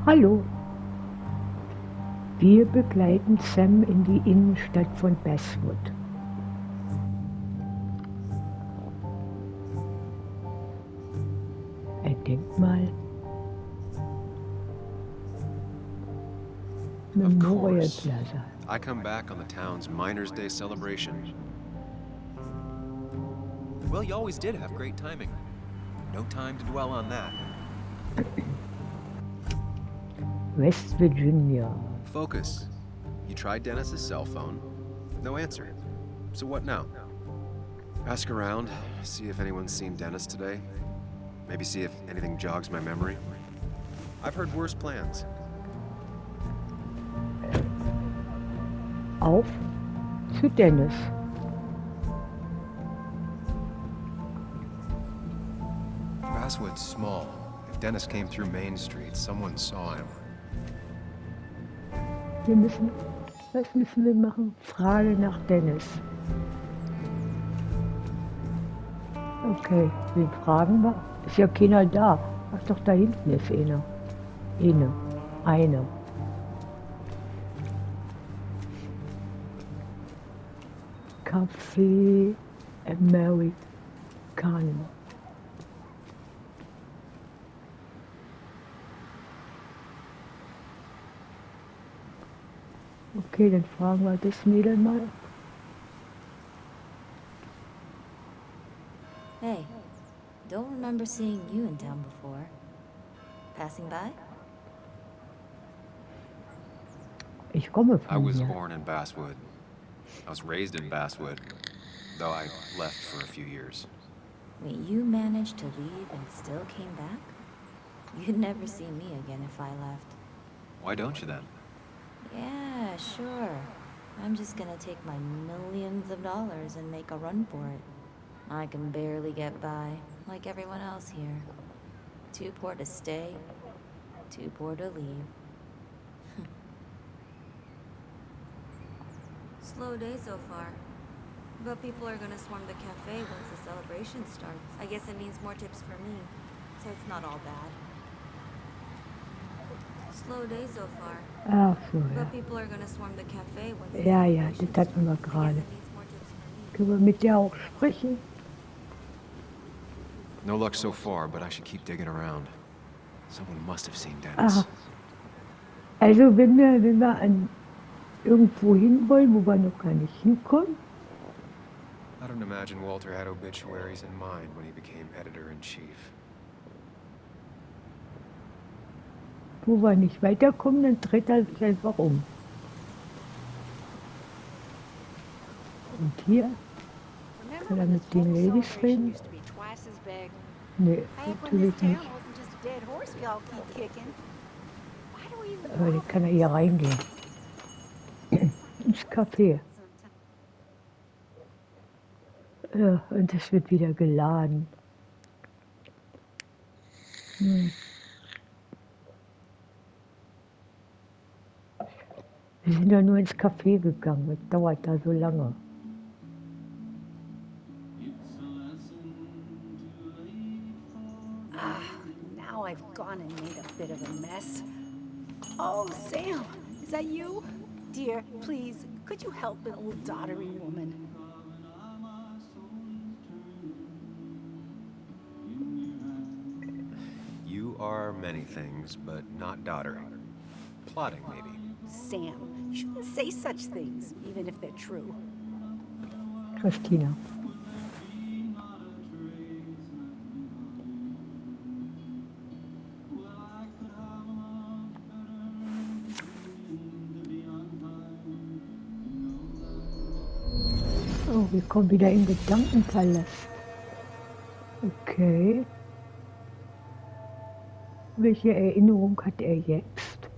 Hallo, wir begleiten Sam in die Innenstadt von Basswood. Ein Denkmal, Of Memorial course. Plaza. I come back on the town's Miners' Day celebration. Well, you always did have great timing. No time to dwell on that. West Virginia. Focus. You tried Dennis's cell phone. No answer. So what now? Ask around, see if anyone's seen Dennis today. Maybe see if anything jogs my memory. I've heard worse plans. Auf zu Dennis. Basswood's small. If Dennis came through Main Street, someone saw him. Was müssen wir machen? Frage nach Dennis. Okay, wen fragen wir? Ist ja keiner da. Ach doch, da hinten ist einer. Eine. Café Americano. Okay, dann fragen wir das Mädel mal. Hey, don't remember seeing you in town before. Passing by? Ich komme I von was hier. born in Basswood. I was raised in Basswood, though I left for a few years. Wait, you managed to leave and still came back? You'd never see me again if I left. Why don't you then? Yeah, sure. I'm just gonna take my millions of dollars and make a run for it. I can barely get by, like everyone else here. Too poor to stay, too poor to leave. Slow day so far. But people are gonna swarm the cafe once the celebration starts. I guess it means more tips for me, so it's not all bad. Slow day so far. Ach so, ja. But people are gonna swarm the cafe once the Ja, celebration das hatten wir starts. I gerade. guess it means more tips for me. Können wir mit der auch sprechen? No luck so far, but I should keep digging around. Someone must have seen Dennis. Aha. Also wenn wir an irgendwo hin wollen, wo wir noch gar nicht hinkommen, I don't imagine Walter had obituaries in mind when he became editor-in-chief. wo wir nicht weiterkommen, dann dreht er sich einfach um. Und hier kann er mit den Ladies reden? Nee, natürlich nicht. Aber dann kann er hier reingehen. Ins Café. Ja, und es wird wieder geladen. Wir sind ja nur ins Café gegangen. Was dauert da so lange? Now I've gone and made a bit of a mess. Oh, Sam, is that you? Dear, please, could you help an old doddering woman? You are many things, but not doddering. Plotting, maybe. Sam, you shouldn't say such things, even if they're true. Christina. Oh, wir kommen wieder in den Gedankenpalast. Okay. Welche Erinnerung hat er jetzt?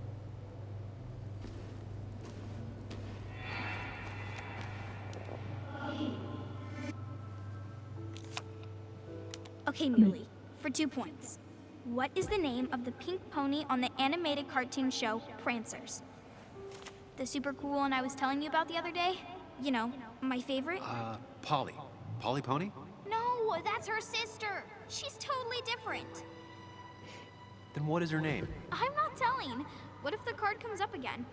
Okay, Muley, for 2 points. What is the name of the pink pony on the animated cartoon show Prancers? The super cool one I was telling you about the other day? You know, my favorite? Polly. Polly Pony? No, that's her sister. She's totally different. Then what is her name? I'm not telling. What if the card comes up again?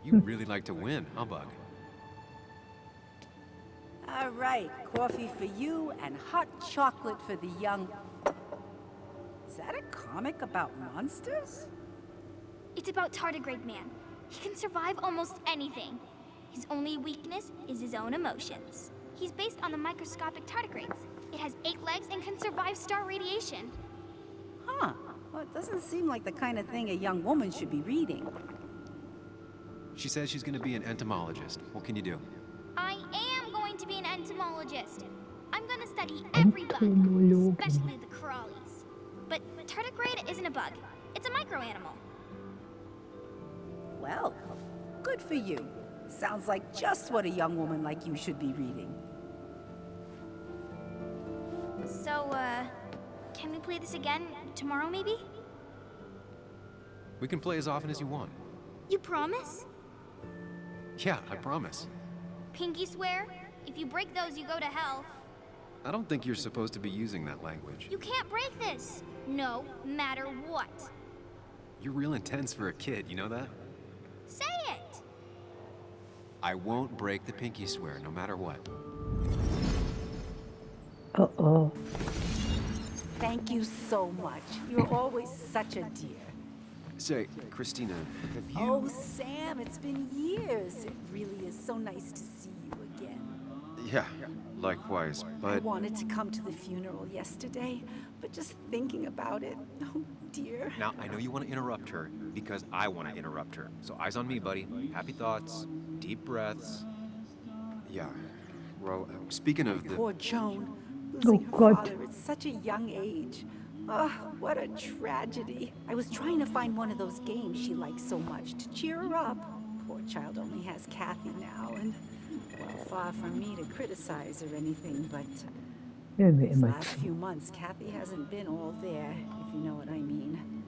You really like to win, huh, Bug? All right, coffee for you and hot chocolate for the young... Is that a comic about monsters? It's about tardigrade man. He can survive almost anything. His only weakness is his own emotions. He's based on the microscopic tardigrades. It has 8 legs and can survive star radiation. Huh. Well, it doesn't seem like the kind of thing a young woman should be reading. She says she's gonna be an entomologist. What can you do? I am going to be an entomologist. I'm going to study every bug, Entomologin. especially the crawlies. But tardigrade isn't a bug. It's a microanimal. Well, good for you. Sounds like just what a young woman like you should be reading. So, can we play this again tomorrow, maybe? We can play as often as you want. You promise? Yeah, I promise. Pinky swear? If you break those, you go to hell. I don't think you're supposed to be using that language. You can't break this. No matter what. You're real intense for a kid, you know that? Say it. I won't break the pinky swear, no matter what. Uh-oh. Thank you so much. You're always such a dear. Say, Christina, have you... Oh, Sam, it's been years. It really is so nice to see you again. Yeah, likewise, I but... wanted to come to the funeral yesterday, but just thinking about it, oh dear. Now, I know you want to interrupt her, because I want to interrupt her. So eyes on me, buddy. Happy thoughts, deep breaths. Yeah, well, speaking of the... Poor Joan, Oh, losing her God. father at such a young age. Oh, what a tragedy. I was trying to find one of those games she likes so much to cheer her up. Poor child only has Kathy now, and, well, far from me to criticize or anything, but Ja, wie these immer. last few months, Kathy hasn't been all there, if you know what I mean.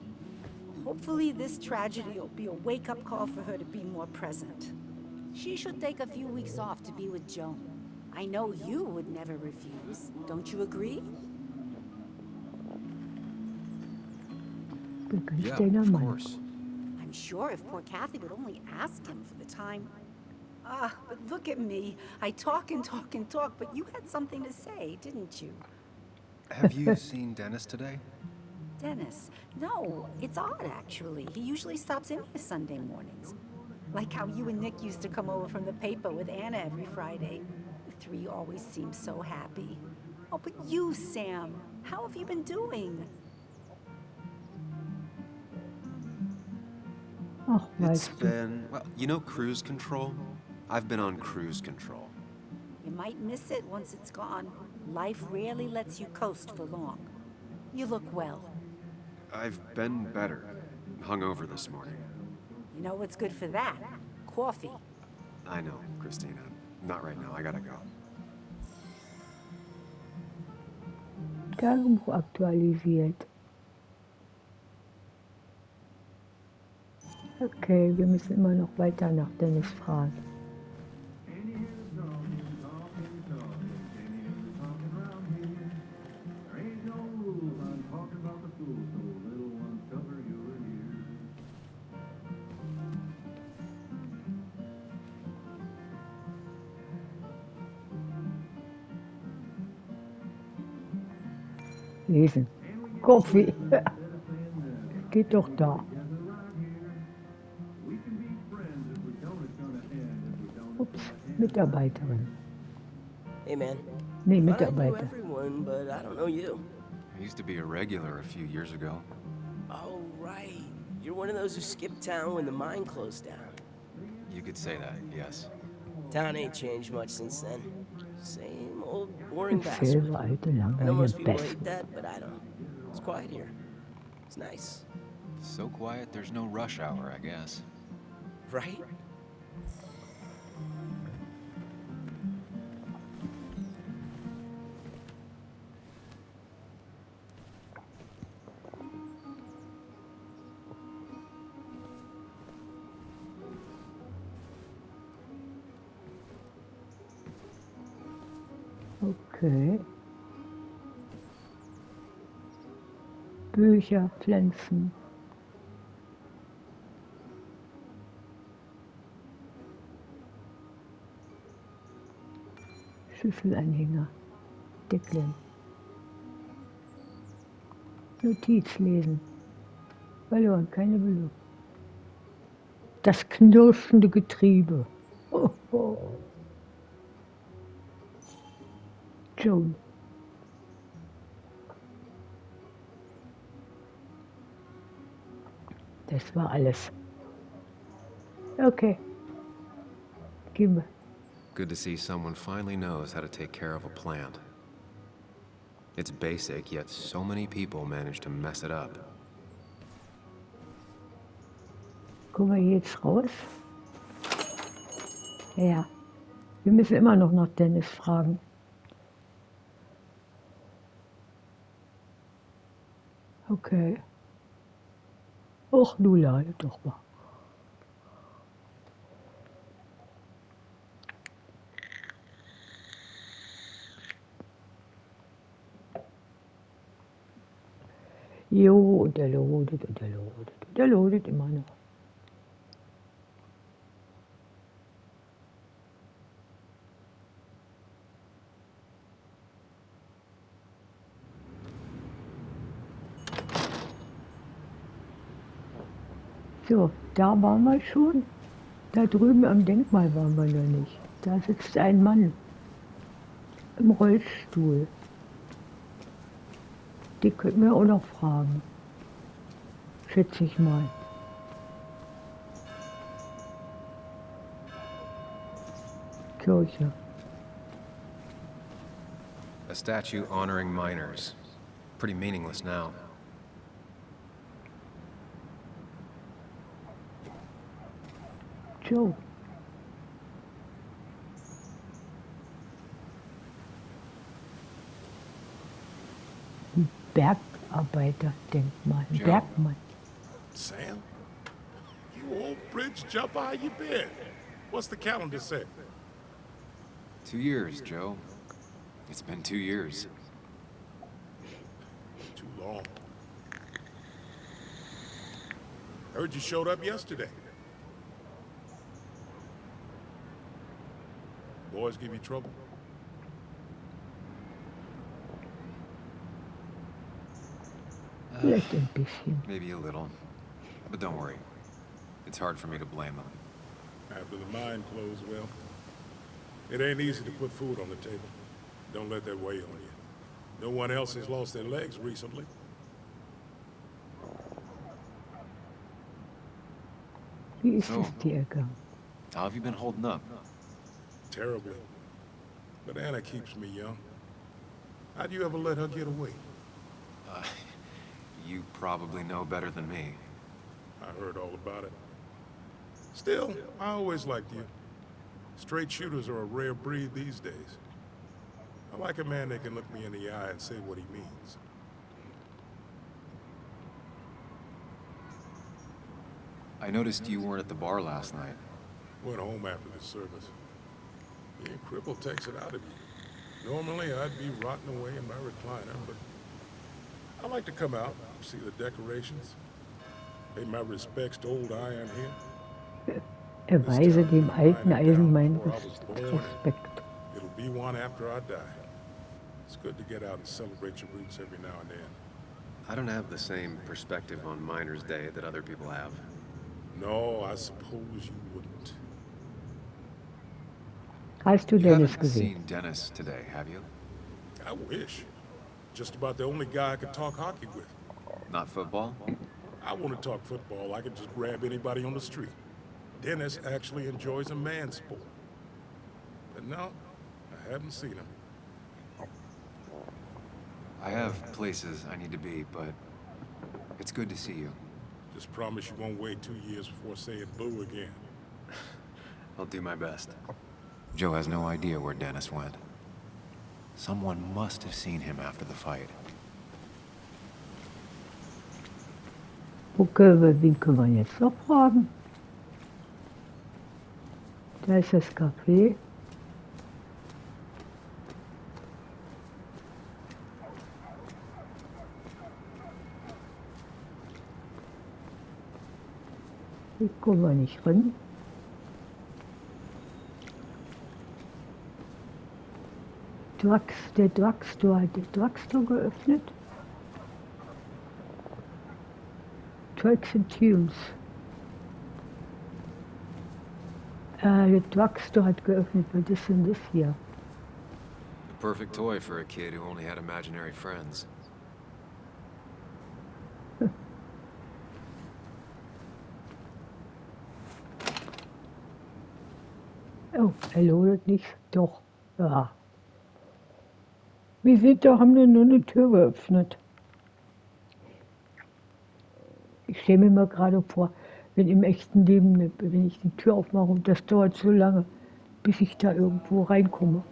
Hopefully this tragedy will be a wake-up call for her to be more present. She should take a few weeks off to be with Joan. I know you would never refuse. Don't you agree? Bin ganz Yeah, deiner of Meinung. course. I'm sure if poor Kathy would only ask him for the time. Ah, but look at me. I talk and talk and talk, but you had something to say, didn't you? Have you seen Dennis today? Dennis. No, it's odd, actually. He usually stops in here Sunday mornings. Like how you and Nick used to come over from the paper with Anna every Friday. The three always seem so happy. Oh, but you, Sam, how have you been doing? Ach, It's weißt du. been... Well, you know cruise control? I've been on cruise control. You might miss it once it's gone. Life rarely lets you coast for long. You look well. I've been better. Hungover this morning. You know what's good for that? Coffee. I know, Christina. Not right now, I gotta go. Tagebuch aktualisiert. Okay, wir müssen immer noch weiter nach Dennis fragen. Lesen. Kaffee. Geht doch da. Ups, Mitarbeiterin. Hey, man. Nee, I knew Mitarbeiter. everyone, but I don't know you. I used to be a regular a few years ago. Oh, right. You're one of those who skipped town when the mine closed down. You could say that, yes. Town ain't changed much since then. Same old boring Dasselbe Basswood. alte, I know langweilige most people Basswood. hate that, but I don't. It's quiet here. It's nice. So quiet, there's no rush hour, I guess. Right? Okay. Bücher, Pflanzen. Schlüsselanhänger, Deckeln. Notiz lesen. Verloren, keine Belohnung. Das knirschende Getriebe. Oh, oh. Joan. Das war alles. Okay. Gehen wir. Good to see someone finally knows how to take care of a plant. It's basic, yet so many people manage to mess it up. Kommen wir jetzt raus? Ja. Wir müssen immer noch nach Dennis fragen. Okay. Och, Lula, doch mal. Jo, und der lodet und der lodet und der lodet immer noch. So, da waren wir schon. Da drüben am Denkmal waren wir noch nicht. Da sitzt ein Mann im Rollstuhl. Die könnten wir auch noch fragen. Schätze ich mal. Kirche. A statue honoring miners. Pretty meaningless now. Joe. Ein Bergarbeiterdenkmal. Ein Joe. Bergmann. Sam? You old bridge jumper, how you been? What's the calendar say? 2 years, Joe. It's been 2 years. Too long. Heard you showed up yesterday. Boys give you trouble? Vielleicht ein bisschen. Maybe a little. But don't worry. It's hard for me to blame them. After the mine closed, well, it ain't easy to put food on the table. Don't let that weigh on you. No one else has lost their legs recently. Wie ist So. es dir ergangen? How have you been holding up? Terribly. But Anna keeps me young. How'd you ever let her get away? You probably know better than me. I heard all about it. Still, I always liked you. Straight shooters are a rare breed these days. I like a man that can look me in the eye and say what he means. I noticed you weren't at the bar last night. Went home after the service. Being crippled takes it out of you. Normally, I'd be rotting away in my recliner, but I like to come out, see the decorations, pay my respects to old Iron here. Erweise dem alten Eisen meinen Respekt. It'll be one after I die. It's good to get out and celebrate your roots every now and then. I don't have the same perspective on Miners' Day that other people have. No, I suppose you wouldn't. Hast du You Dennis haven't gesehen? seen Dennis today, have you? I wish. Just about the only guy I could talk hockey with. Not football? I want to talk football. I could just grab anybody on the street. Dennis actually enjoys a man sport. But no, I haven't seen him. I have places I need to be, but it's good to see you. Just promise you won't wait 2 years before saying boo again. I'll do my best. Joe has no idea where Dennis went. Someone must have seen him after the fight. Okay, wen können wir jetzt noch fragen? Da ist das Café. Hier kommen wir nicht rein. Der Drugstore hat der Drugstore geöffnet. Tracks and Tunes. Der Drugstore hat geöffnet. Was ist denn das hier? The perfect toy for a kid who only had imaginary friends. Oh, er lodet nicht. Doch. Ja. Wir sind doch, haben nur eine Tür geöffnet. Ich stelle mir mal gerade vor, wenn im echten Leben, wenn ich die Tür aufmache und das dauert so lange, bis ich da irgendwo reinkomme.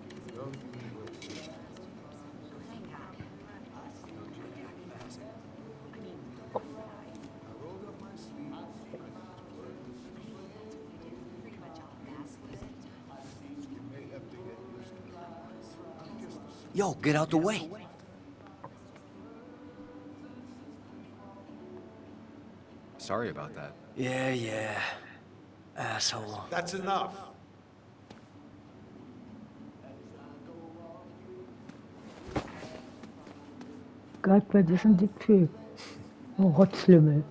Yo, get out the way. Sorry about that. Yeah. Asshole. That's enough. Gott, was ist denn das für ein Rotzlümmel?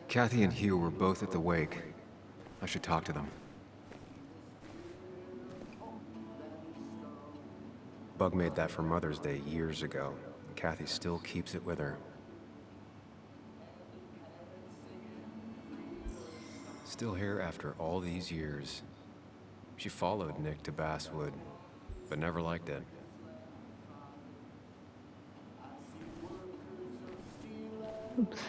Kathy and Hugh were both at the wake. I should talk to them. Bug made that for Mother's Day years ago. And Kathy still keeps it with her. Still here after all these years. She followed Nick to Basswood, but never liked it. Ups.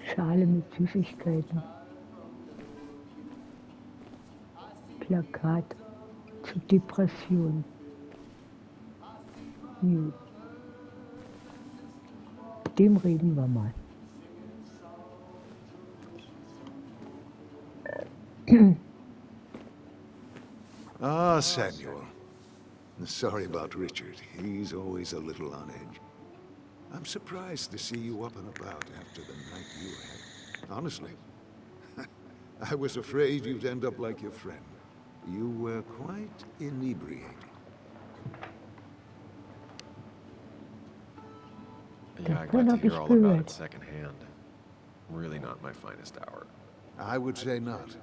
Schale mit Süßigkeiten. Plakat zur Depression. Mit dem reden wir mal. Ah, Samuel. Sorry about Richard. He's always a little on edge. I'm surprised to see you up and about after the night you had. Honestly. I was afraid you'd end up like your friend. You were quite inebriated. Yeah, I got to hear all about it secondhand. Really not my finest hour. I would say not.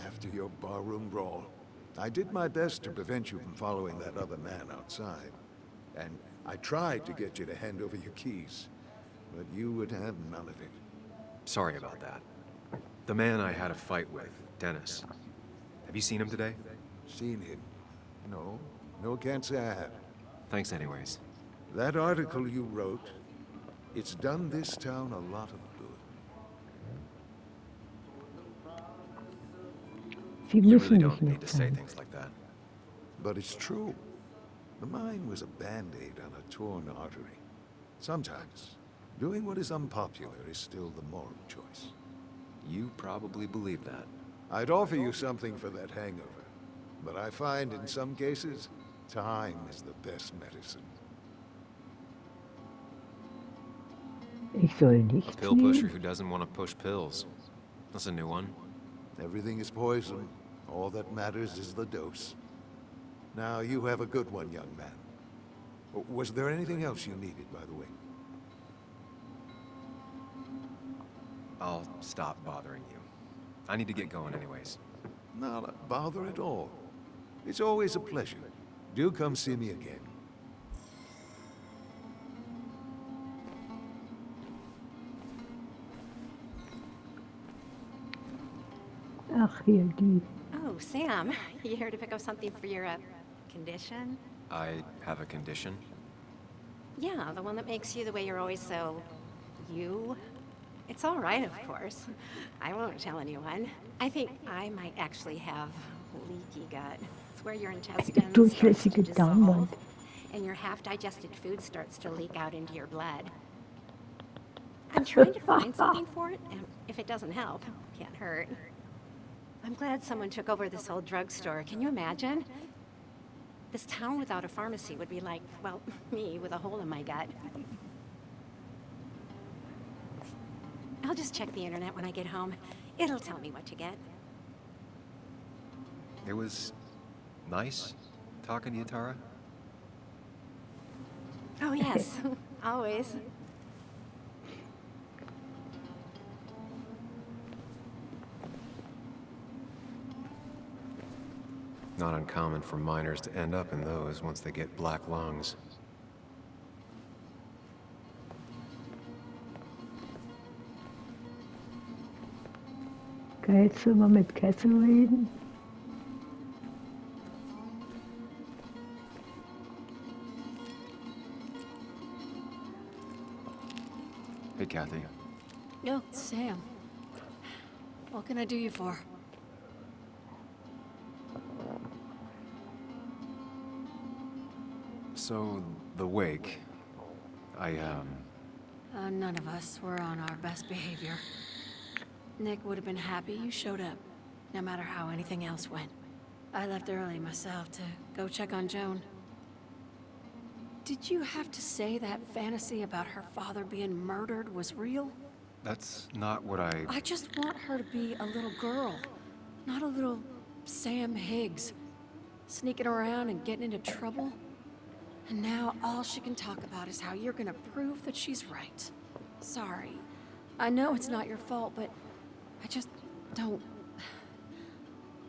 After your barroom brawl, I did my best to prevent you from following that other man outside. And I tried to get you to hand over your keys, but you would have none of it. Sorry about that. The man I had a fight with, Dennis. Have you seen him today? Seen him? No. No, can't say I have. Thanks anyways. That article you wrote, it's done this town a lot of good. Sie You müssen really nicht don't need to say mitfahren. things like that. But it's true. The mine was a band-aid on a torn artery. Sometimes, doing what is unpopular is still the moral choice. You probably believe that. I'd offer you something for that hangover, but I find in some cases, time is the best medicine. Ich soll nicht Pill pusher nehmen? who doesn't want to push pills. That's a new one. Everything is poison. All that matters is the dose. Now, you have a good one, young man. Was there anything else you needed, by the way? I'll stop bothering you. I need to get going anyways. Not a bother at all. It's always a pleasure. Do come see me again. Ach, hier, die. Oh, Sam, you here to pick up something for your, condition? I have a condition. Yeah, the one that makes you the way you're always so... you? It's all right, of course. I won't tell anyone. I think I might actually have leaky gut. It's where your intestines starts to Durchlässige Darmwand. dissolve, and your half-digested food starts to leak out into your blood. I'm trying to find something for it, and if it doesn't help, can't hurt. I'm glad someone took over this old drugstore. Can you imagine? This town without a pharmacy would be like, well, me with a hole in my gut. I'll just check the internet when I get home. It'll tell me what to get. It was nice talking to you, Tara. Oh, yes. Always. Not uncommon for miners to end up in those once they get black lungs. Kannst du mal mit Kessel reden? Hey, Kathy. Yo, Sam. What can I do you for? So, the wake. None of us were on our best behavior. Nick would have been happy you showed up, no matter how anything else went. I left early myself to go check on Joan. Did you have to say that fantasy about her father being murdered was real? That's not what I just want her to be a little girl, not a little Sam Higgs, sneaking around and getting into trouble. And now all she can talk about is how you're gonna prove that she's right. Sorry. I know it's not your fault, but I just don't...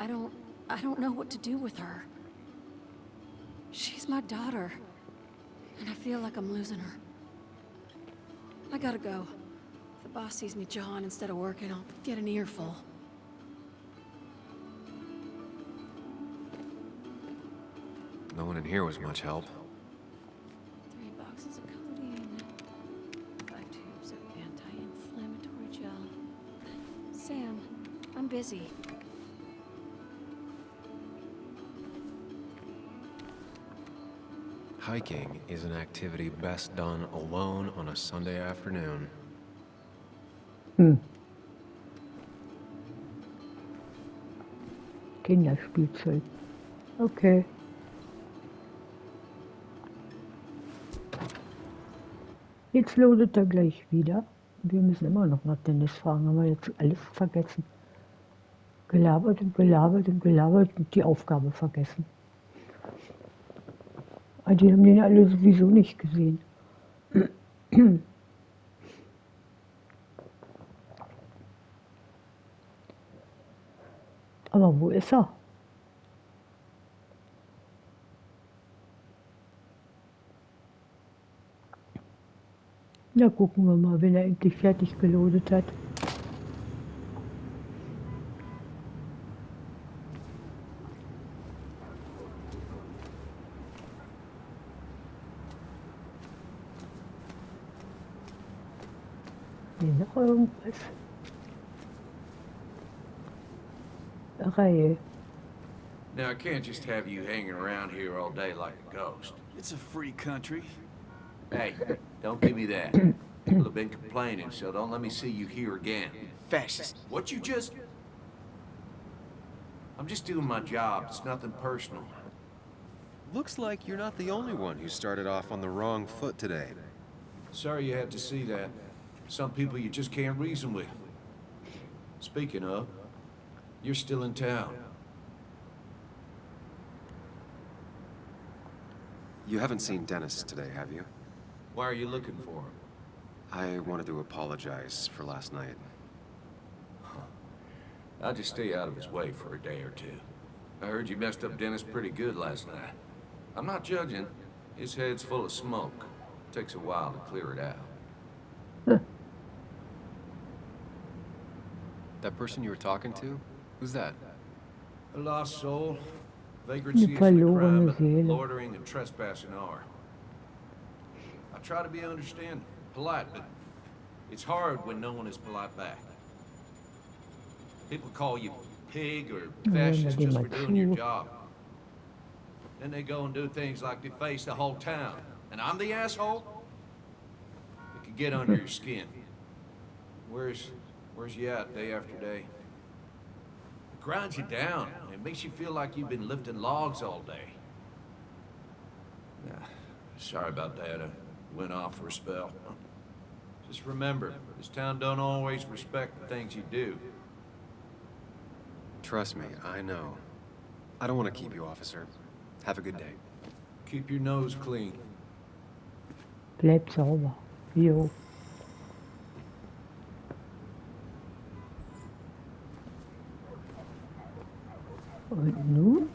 I don't know what to do with her. She's my daughter, and I feel like I'm losing her. I gotta go. If the boss sees me jawing instead of working, I'll get an earful. No one in here was much help. 3 boxes of codeine. 5 tubes of anti-inflammatory gel. Sam, I'm busy. Hiking is an activity best done alone on a Sunday afternoon. Kinderspielzeug. Okay. Jetzt loadet er gleich wieder. Wir müssen immer noch nach Dennis fragen. Haben wir jetzt alles vergessen. Gelabert und gelabert und gelabert und die Aufgabe vergessen. Aber die haben den alle sowieso nicht gesehen. Aber wo ist er? Na, gucken wir mal, wenn er endlich fertig geloadet hat. Hier noch irgendwas? Reihe. Now, I can't just have you hanging around here all day like a ghost. It's a free country. Hey, don't give me that. People have been complaining, so don't let me see you here again. Fascist. What you just... I'm just doing my job. It's nothing personal. Looks like you're not the only one who started off on the wrong foot today. Sorry you had to see that. Some people you just can't reason with. Speaking of, you're still in town. You haven't seen Dennis today, have you? Why are you looking for him? I wanted to apologize for last night. I'll just stay out of his way for a day or two. I heard you messed up Dennis pretty good last night. I'm not judging. His head's full of smoke. Takes a while to clear it out. That person you were talking to? Who's that? A lost soul. Vagrancy is the crime of loitering and trespassing are. I try to be understanding, polite, but it's hard when no one is polite back. People call you pig or fascist just for doing your job. Then they go and do things like deface the whole town. And I'm the asshole? It could get under your skin. Where's you at day after day? It grinds you down. It makes you feel like you've been lifting logs all day. Sorry about that. I went off for a spell. Just remember, this town don't always respect the things you do. Trust me, I know. I don't want to keep you, officer. Have a good day. Keep your nose clean. Bleib sauber. Jo. Und nun?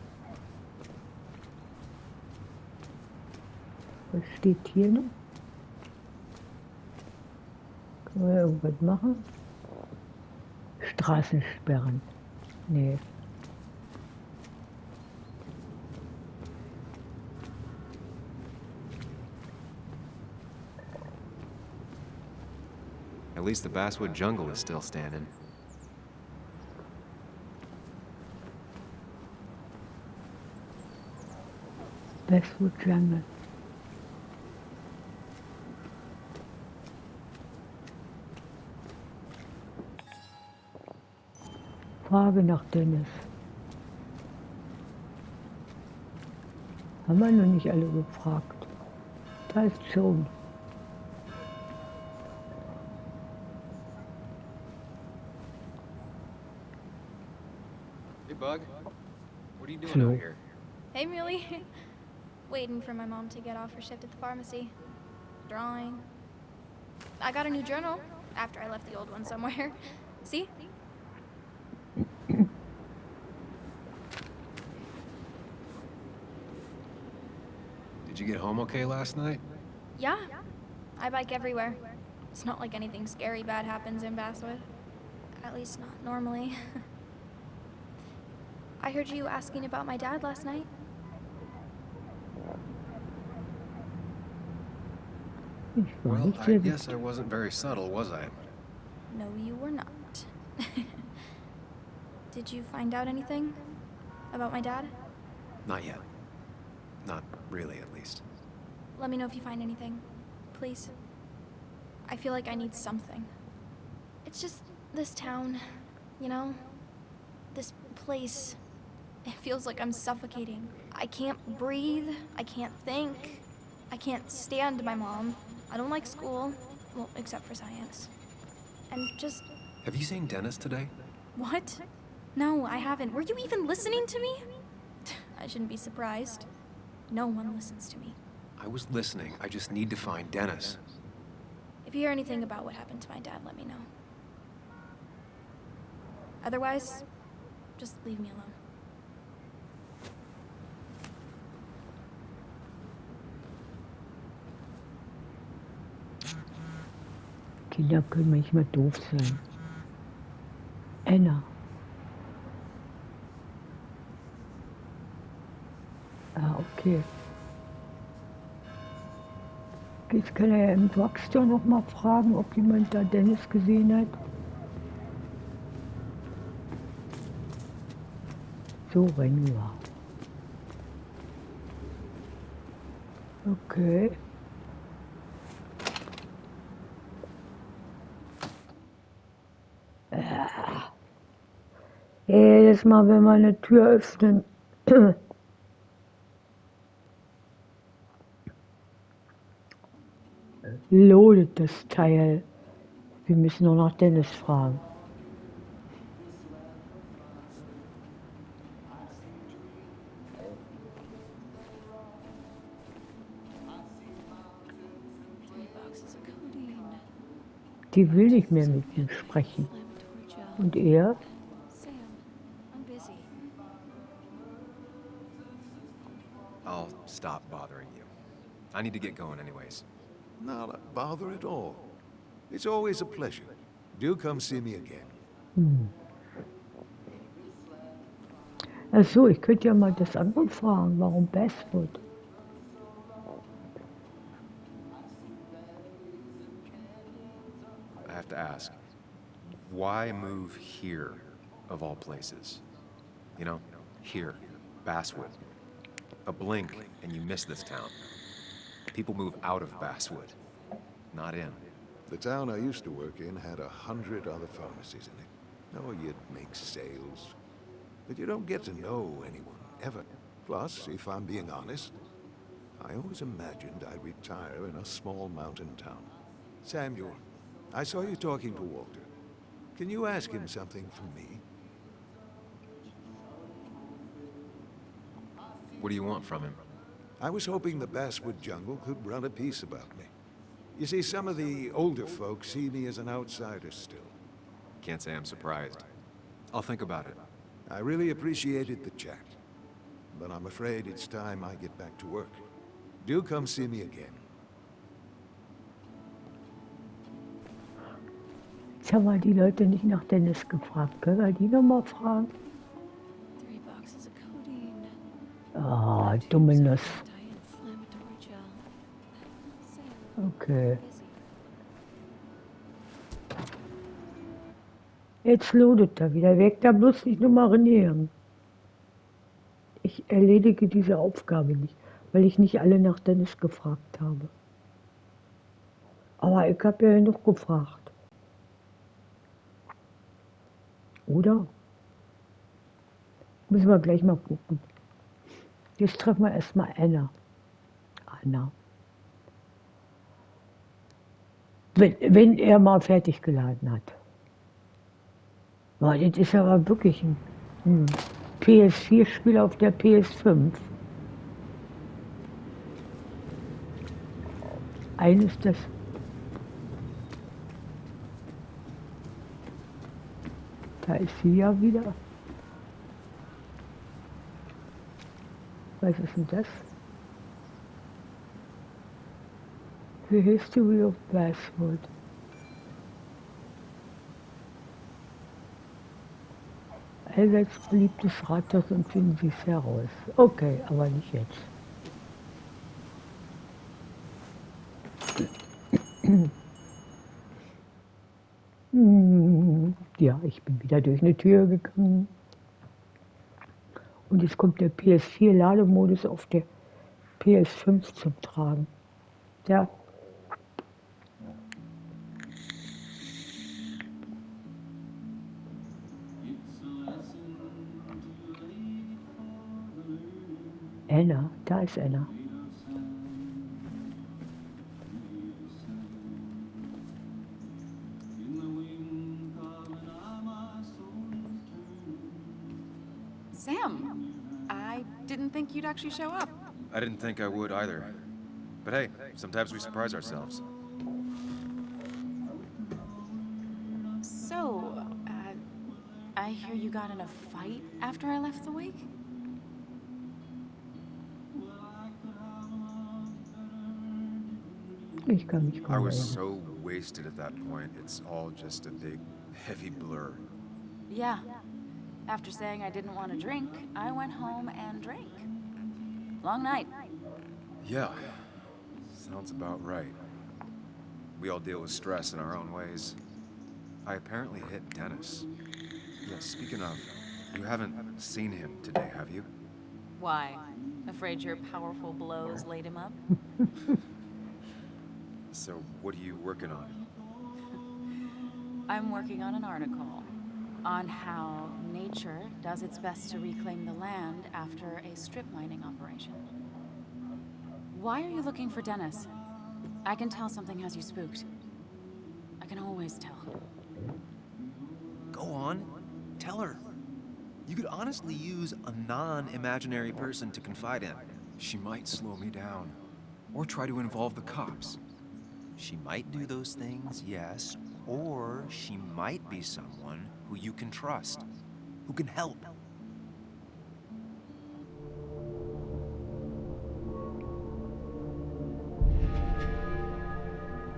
Was steht hier noch? Können wir irgendwas machen? Straßensperren. Nee. At least the Basswood jungle is still standing. Basswood Jungle. Frage nach Dennis. Haben wir noch nicht alle gefragt. Da ist schon. Hey, Bug. What are you doing Hello. out here? Hey, Muley. Waiting for my mom to get off her shift at the pharmacy. Drawing. I got a new journal after I left the old one somewhere. See? Did you get home okay last night? Yeah. I bike everywhere. It's not like anything scary bad happens in Basswood. At least not normally. I heard you asking about my dad last night. Well, I guess I wasn't very subtle, was I? No, you were not. Did you find out anything about my dad? Not yet. Not really, at least. Let me know if you find anything, please. I feel like I need something. It's just this town, you know? This place. It feels like I'm suffocating. I can't breathe. I can't think. I can't stand my mom. I don't like school. Well, except for science. And just... Have you seen Dennis today? What? No, I haven't. Were you even listening to me? I shouldn't be surprised. No one listens to me. I was listening. I just need to find Dennis. If you hear anything about what happened to my dad, let me know. Otherwise, just leave me alone. Kinder können manchmal doof sein. Anna. Ah, okay. Jetzt kann er ja im Drugstore noch mal fragen, ob jemand da Dennis gesehen hat. So rennen wir. Okay. Jedes Mal, wenn wir eine Tür öffnen, loadet das Teil. Wir müssen nur nach Dennis fragen. Die will nicht mehr mit ihm sprechen. Und er? I'll stop bothering you. I need to get going anyways. Not a bother at all. It's always a pleasure. Do come see me again. Ach so, ich könnte ja mal das andere fragen. Warum Basswood? I have to ask, why move here, of all places? You know, here, Basswood. A blink and you miss this town. People move out of Basswood, not in. The town I used to work in had 100 other pharmacies in it. Oh, you'd make sales. But you don't get to know anyone, ever. Plus, if I'm being honest, I always imagined I'd retire in a small mountain town. Samuel, I saw you talking to Walter. Can you ask him something from me? What do you want from him? I was hoping the Basswood jungle could run a piece about me. You see, some of the older folks see me as an outsider still. Can't say I'm surprised. I'll think about it. I really appreciated the chat, but I'm afraid it's time I get back to work. Do come see me again. Jetzt haben wir die Leute nicht nach Dennis gefragt. Können wir die nochmal fragen? 3 boxes of codeine. Ah, dumme Nuss. Anti-inflammatory gel. Sam, Okay. busy. Jetzt loadet er wieder. Weg da bloß nicht nummerieren. Ich erledige diese Aufgabe nicht, weil ich nicht alle nach Dennis gefragt habe. Aber ich habe ja noch gefragt. Oder? Müssen wir gleich mal gucken. Jetzt treffen wir erstmal Anna. Anna. Wenn er mal fertig geladen hat. Boah, das ist aber wirklich ein PS4-Spiel auf der PS5. Eines das. Da ist sie ja wieder. Was ist denn das? The History of Basswood. Allseits beliebtes Rathaus und finden Sie es heraus. Okay, aber nicht jetzt. Ja, ich bin wieder durch eine Tür gegangen. Und jetzt kommt der PS4-Lademodus auf der PS5 zum Tragen. Ja. Anna, da ist Anna. Sam, I didn't think you'd actually show up. I didn't think I would either. But hey, sometimes we surprise ourselves. So, I hear you got in a fight after I left the wake? Ich kann mich I kaum was erinnern. so wasted at that point, it's all just a big, heavy blur. Yeah. After saying I didn't want to drink, I went home and drank. Long night. Yeah, sounds about right. We all deal with stress in our own ways. I apparently hit Dennis. Yeah, speaking of, you haven't seen him today, have you? Why? Afraid your powerful blows laid him up? So, what are you working on? I'm working on an article on how nature does its best to reclaim the land after a strip mining operation. Why are you looking for Dennis? I can tell something has you spooked. I can always tell. Go on, tell her. You could honestly use a non-imaginary person to confide in. She might slow me down, or try to involve the cops. She might do those things, yes, or she might be someone who you can trust, who can help.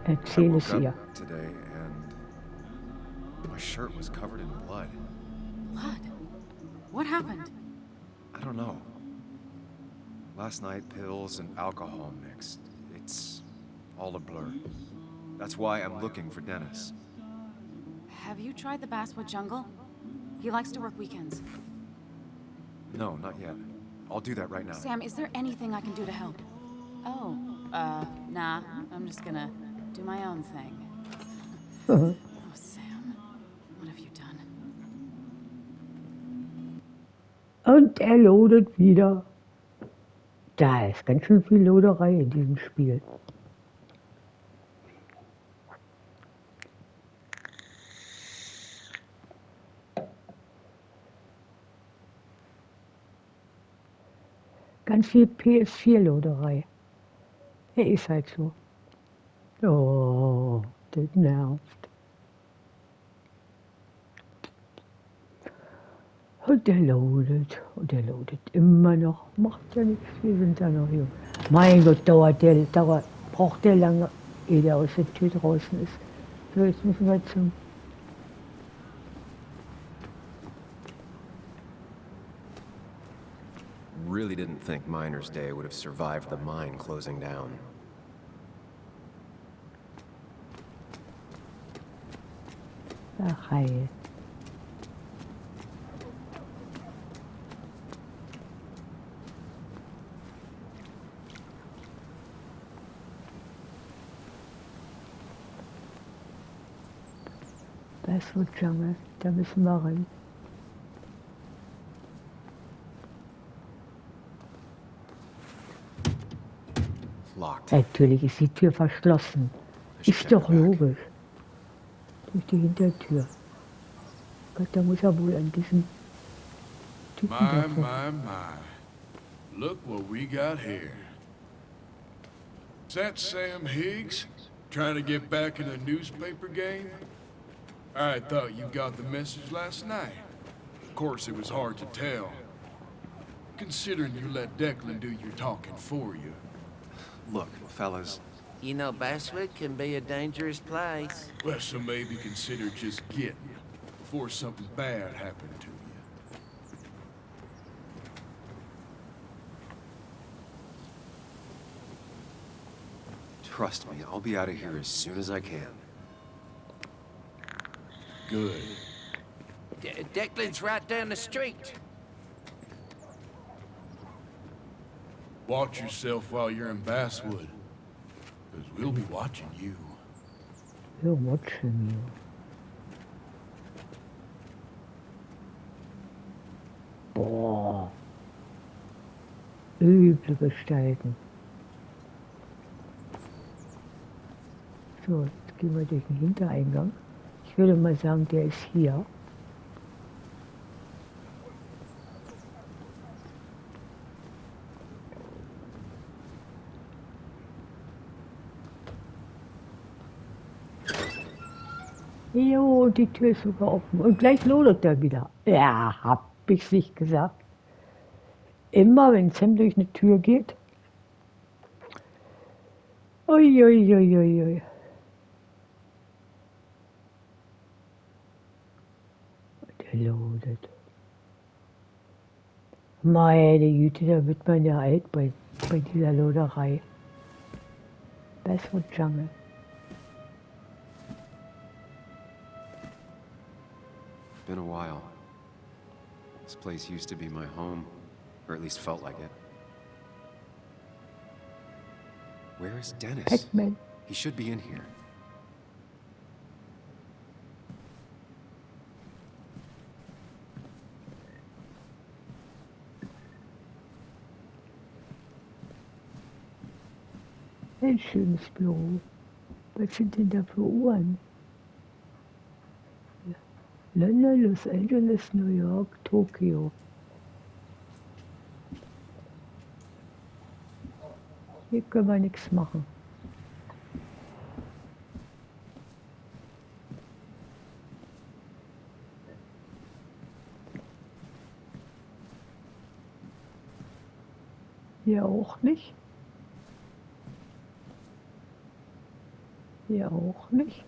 I Erzähl woke es ihr. up today and my shirt was covered in blood. Blood? What happened? I don't know. Last night, pills and alcohol mixed. It's all a blur. That's why I'm looking for Dennis. Have you tried the Basswood jungle? He likes to work weekends. No, not yet. I'll do that right now. Sam, is there anything I can do to help? Oh, nah. I'm just gonna do my own thing. Oh, Sam, what have you done? Und er loadet wieder. Da ist ganz schön viel Loderei in diesem Spiel. Ganz viel PS4-Loderei. Ja, ist halt so. Oh, das nervt. Und der loadet immer noch. Macht ja nichts, wir sind ja noch jung. Mein Gott, braucht der lange, ehe der aus der Tür draußen ist. So, jetzt müssen wir zum... Really didn't think Miner's Day would have survived the mine closing down. Ach, heil. Basswood Jungle, da müssen wir rein. Locked. Natürlich ist die Tür verschlossen. Ist doch logisch. Durch die Hintertür. Gott, da muss er wohl an diesem Typen My, davon. my, my. Look what we got here. Is that Sam Higgs? Trying to get back in the newspaper game? I thought you got the message last night. Of course, it was hard to tell. Considering you let Declan do your talking for you. Look, fellas. You know, Basswood can be a dangerous place. Well, so maybe consider just getting before something bad happened to you. Trust me, I'll be out of here as soon as I can. Good. Declan's right down the street. Watch yourself while you're in Basswood, because we'll be watching you. We're watching you. Boah. Üble Gestalten. So, jetzt gehen wir durch den Hintereingang. Ich würde mal sagen, der ist hier. Jo, die Tür ist sogar offen. Und gleich lodert er wieder. Ja, hab ich's nicht gesagt. Immer wenn Sam durch eine Tür geht. Uiuiuiui. Der lodet. Meine Güte, da wird man ja alt bei dieser Loderei. Basswood Jungle. Been a while. This place used to be my home, or at least felt like it. Where is Dennis? Pac-Man. He should be in here. Ein schönes Büro. Was sind denn da für Uhren? London, Los Angeles, New York, Tokio. Hier können wir nichts machen. Hier auch nicht. Hier auch nicht.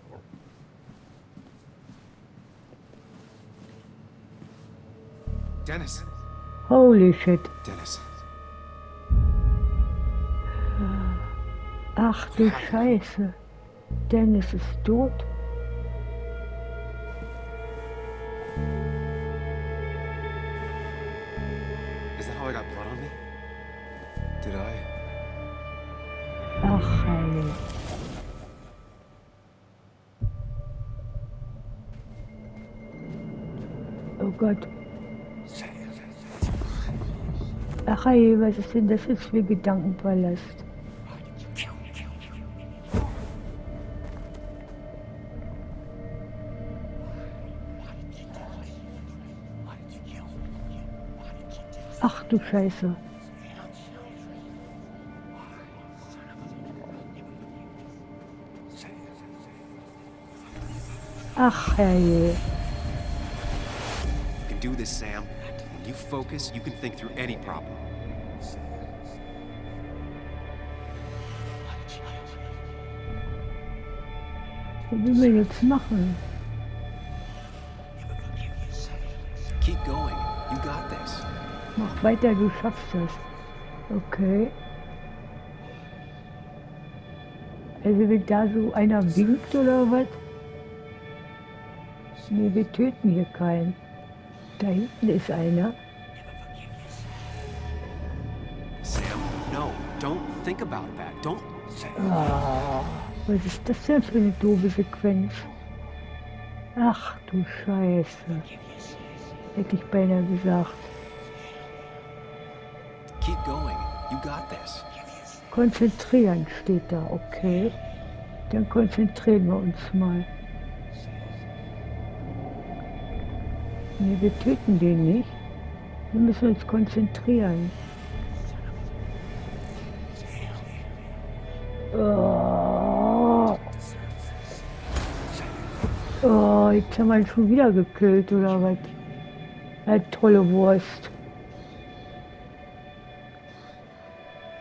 Dennis! Holy shit. Dennis. Ach du Scheiße. Dennis ist tot. Is that how I got blood on me? Did I? Ach, hey. Oh Gott. Ach hey, was ist denn das jetzt für Gedankenpalast? Ach du Scheiße. Ach, herrje. You can do this, Sam. When you focus, you can think through any problem. Was will wir jetzt machen? Keep going. You got this. Mach weiter, du schaffst das. Okay. Also wenn da so einer winkt oder was? Nee, wir töten hier keinen. Da hinten ist einer. Sam, no. Don't think about that. Don't... Ah, was ist das denn für eine doofe Sequenz? Ach du Scheiße. Hätte ich beinahe gesagt. Keep going. You got this. Konzentrieren steht da, okay. Dann konzentrieren wir uns mal. Ne, wir töten den nicht. Wir müssen uns konzentrieren. Oh, oh, jetzt haben wir ihn schon wieder gekillt, oder was? Eine tolle Wurst.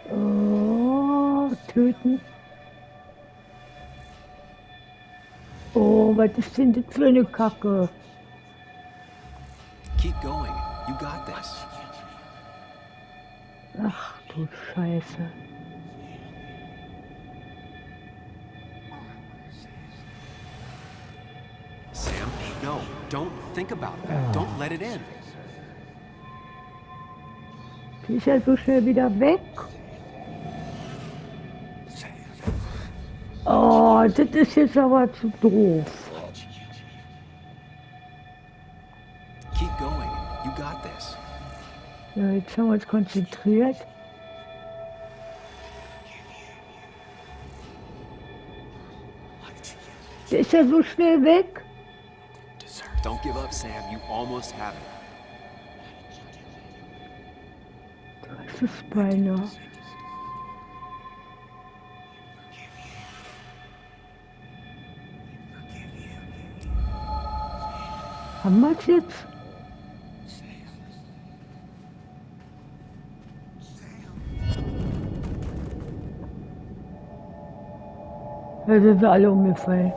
Oh, töten. Oh, was ist denn das für eine Kacke? Keep going. You got this. Ach du Scheiße. Sam, no. Don't think about that. Don't let it in. Die ist ja so schnell wieder weg. Oh, das ist jetzt aber zu doof. Keep going. You got this. Ja, jetzt haben wir uns konzentriert. Der ist ja so schnell weg. Don't give up, Sam. You almost have it. Das ist beinahe. Haben wir es jetzt? Da sind wir alle umgefallen.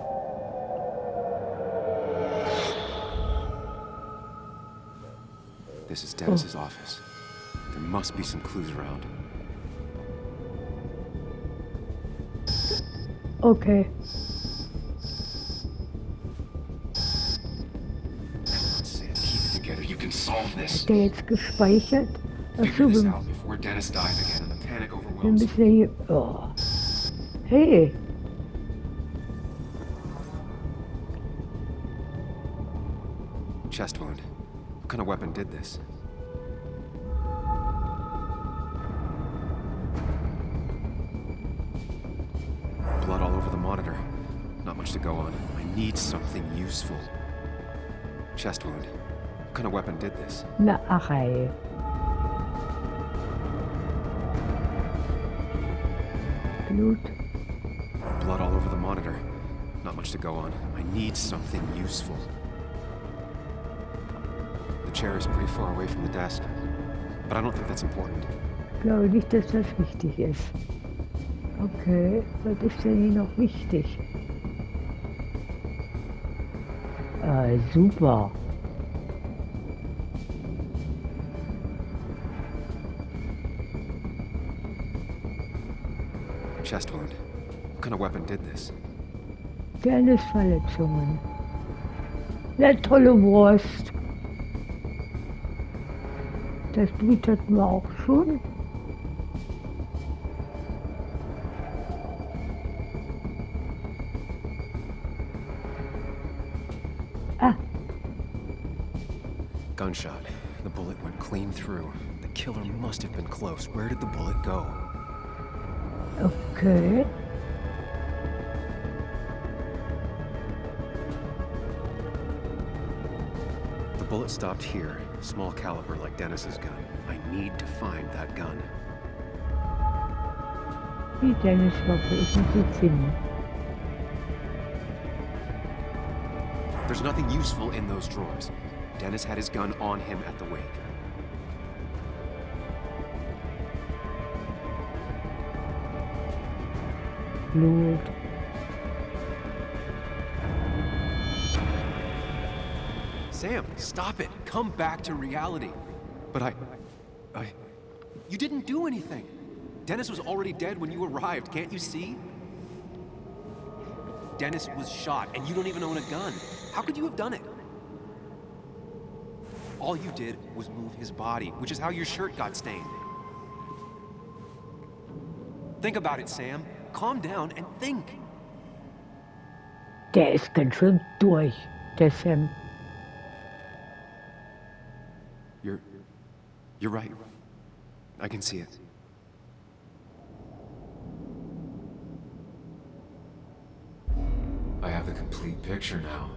This is Dennis's office. There must be some clues around. Okay. Sam, keep it together. You can solve this. Ist der jetzt gespeichert? Figure Achso, this wir out before Dennis dies again and the panic wir overwhelms. müssen ja hier... Oh. Hey. Chest wound. What kind of weapon did this? Blood all over the monitor. Not much to go on. I need something useful. Chest wound. What kind of weapon did this? Na, ach ey. Blut. Blood all over the monitor. Not much to go on. I need something useful. The chair is pretty far away from the desk, but I don't think that's important. Ich glaube nicht, dass das wichtig ist. Okay, was ist denn hier noch wichtig? Super. Chest wound. What kind of weapon did this? Dennis Verletzungen. Eine tolle Wurst. Das Blut hatten wir auch schon. Ah, Gunshot. The bullet went clean through. The killer must have been close. Where did the bullet go? okay. The bullet stopped here. Small caliber like Dennis's gun. I need to find that gun. Die Dennis-Waffe, ich muss sie finden. There's nothing useful in those drawers. Dennis had his gun on him at the wake. Blut. Sam, stop it. Come back to reality. But you didn't do anything. Dennis was already dead when you arrived, can't you see? Dennis was shot, and you don't even own a gun. How could you have done it? All you did was move his body, which is how your shirt got stained. Think about it, Sam. Calm down and think. Der ist ganz schön durch, der Sam. You're right. I can see it. I have the complete picture now.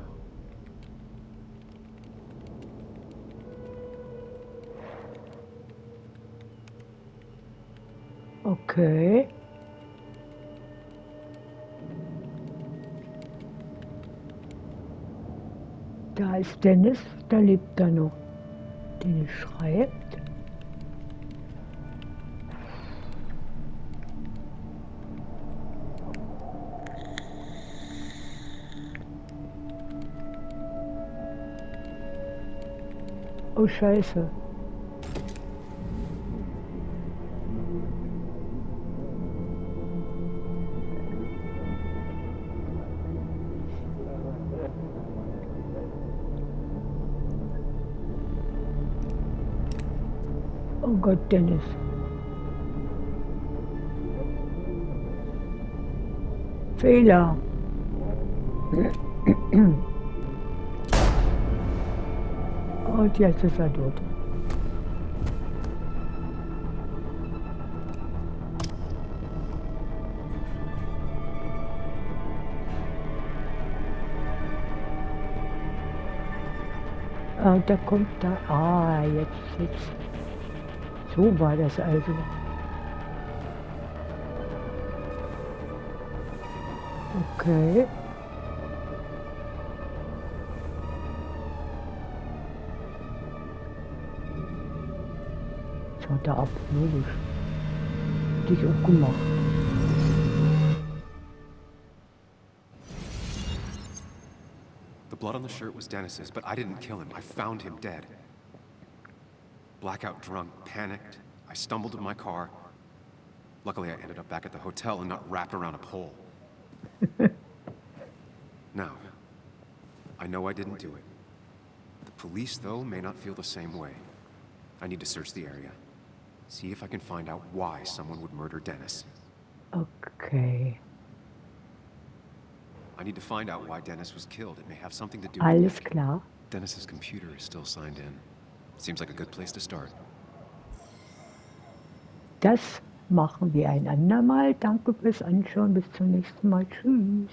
Okay. Da ist Dennis, da lebt er noch. Dennis schreibt. Oh Scheiße. Oh Gott, Dennis. Fehler. Und jetzt ist er tot. Und da kommt da. Ah, jetzt. So war das also. Okay. Das hat er ablogisch. Dich auch gemacht. The blood on the shirt was Dennis's, but I didn't kill him. I found him dead. Blackout drunk, panicked. I stumbled to my car. Luckily, I ended up back at the hotel and not wrapped around a pole. Now, I know I didn't do it. The police, though, may not feel the same way. I need to search the area. See if I can find out why someone would murder Dennis. Okay. I need to find out why Dennis was killed. It may have something to do with Alles Nick. klar. Dennis's computer is still signed in. Seems like a good place to start. Das machen wir ein andermal. Danke fürs Anschauen. Bis zum nächsten Mal. Tschüss.